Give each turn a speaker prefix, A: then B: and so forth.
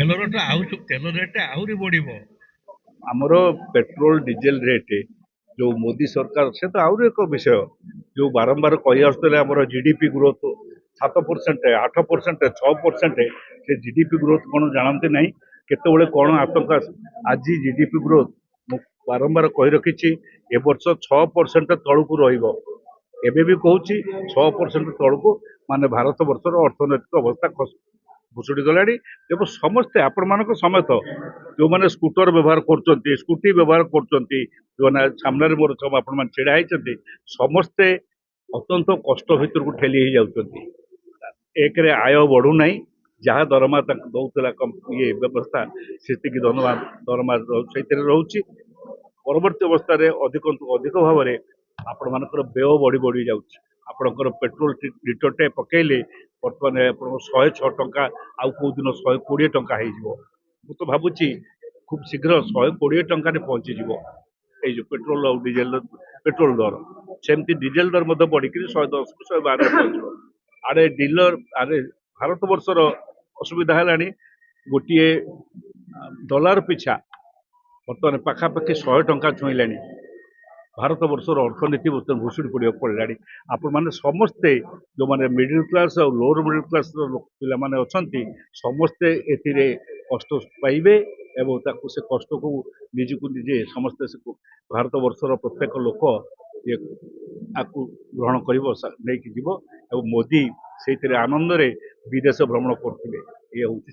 A: ତେଲ ରେଟ୍ ଆହୁରି ବଢିବ।
B: ଆମର ପେଟ୍ରୋଲ ଡିଜେଲ ରେଟ୍ ଯୋଉ ମୋଦି ସରକାର ସେ ତ ଆହୁରି ଏକ ବିଷୟ ଯୋଉ ବାରମ୍ବାର କହି ଆସୁଥିଲେ ଆମର ଜିଡିପି ଗ୍ରୋଥ 7%, 8%, 6%, ସେ ଜିଡିପି ଗ୍ରୋଥ କଣ ଜାଣନ୍ତି ନାହିଁ କେତେବେଳେ କଣ ଆତଙ୍କ ଆଜି ଜିଡିପି ଗ୍ରୋଥ ମୁଁ ବାରମ୍ବାର କହି ରଖିଛି ଏ ବର୍ଷ 6% ତଳକୁ ରହିବ। ଏବେ ବି କହୁଛି 6% ତଳକୁ, ମାନେ ଭାରତ ବର୍ଷର ଅର୍ଥନୈତିକ ଅବସ୍ଥା ଭୁଷୁଡ଼ି ଗଲାଣି। ଏବଂ ସମସ୍ତେ ଆପଣମାନଙ୍କ ସମେତ ଯୋଉମାନେ ସ୍କୁଟର ବ୍ୟବହାର କରୁଛନ୍ତି, ସ୍କୁଟି ବ୍ୟବହାର କରୁଛନ୍ତି, ଯୋଉମାନେ ସାମ୍ନାରେ ମୋର ସବୁ ଆପଣମାନେ ଛିଡା ହେଇଛନ୍ତି, ସମସ୍ତେ ଅତ୍ୟନ୍ତ କଷ୍ଟ ଭିତରକୁ ଠେଲି ହେଇଯାଉଛନ୍ତି। ଏକରେ ଆୟ ବଢୁନାହିଁ, ଯାହା ଦରମା ତାଙ୍କୁ ଦଉଥିଲା ଇଏ ବ୍ୟବସ୍ଥା ସେତିକି ଦରମା ସେଇଥିରେ ରହୁଛି। ପରବର୍ତ୍ତୀ ଅବସ୍ଥାରେ ଅଧିକନ୍ତୁ ଅଧିକ ଭାବରେ ଆପଣମାନଙ୍କର ବ୍ୟୟ ବଢି ବଢି ଯାଉଛି। ଆପଣଙ୍କର ପେଟ୍ରୋଲ ଲିଟରଟେ ପକେଇଲେ ବର୍ତ୍ତମାନ ଆପଣଙ୍କ 106 ଟଙ୍କା, ଆଉ କୋଉ ଦିନ 120 ଟଙ୍କା ହେଇଯିବ। ମୁଁ ତ ଭାବୁଛି ଖୁବ ଶୀଘ୍ର 120 ଟଙ୍କାରେ ପହଞ୍ଚିଯିବ ଏଇ ଯୋଉ ପେଟ୍ରୋଲ ଆଉ ଡିଜେଲ ପେଟ୍ରୋଲ ଦର। ସେମିତି ଡିଜେଲ ଦର ମଧ୍ୟ ବଢିକିରି 110 ରୁ 112 ପହଞ୍ଚିବ। ଆଡେ ଡିଲର ଆଡେ ଭାରତ ବର୍ଷର ଅସୁବିଧା ହେଲାଣି, ଗୋଟିଏ ଡଲାର ପିଛା ବର୍ତ୍ତମାନ ପାଖାପାଖି 100 ଟଙ୍କା ଛୁଇଁଲାଣି। ଭାରତ ବର୍ଷର ଅର୍ଥନୀତି ବର୍ତ୍ତମାନ ଭୁଷୁଡ଼ି ପଡ଼ିବାକୁ ପଡ଼ିଲାଣି। ଆପଣମାନେ ସମସ୍ତେ ଯୋଉମାନେ ମିଡିଲ କ୍ଲାସ ଆଉ ଲୋଅର ମିଡିଲ କ୍ଲାସର ପିଲାମାନେ ଅଛନ୍ତି, ସମସ୍ତେ ଏଥିରେ କଷ୍ଟ ପାଇବେ ଏବଂ ତାକୁ ସେ କଷ୍ଟକୁ ନିଜକୁ ନିଜେ ସମସ୍ତେ ଭାରତ ବର୍ଷର ପ୍ରତ୍ୟେକ ଲୋକ ଆକୁ ଗ୍ରହଣ କରିବ, ନେଇକି ଯିବ ଏବଂ ମୋଦି ସେଇଥିରେ ଆନନ୍ଦରେ ବିଦେଶ ଭ୍ରମଣ କରୁଥିବେ। ଏଇ ହଉଛି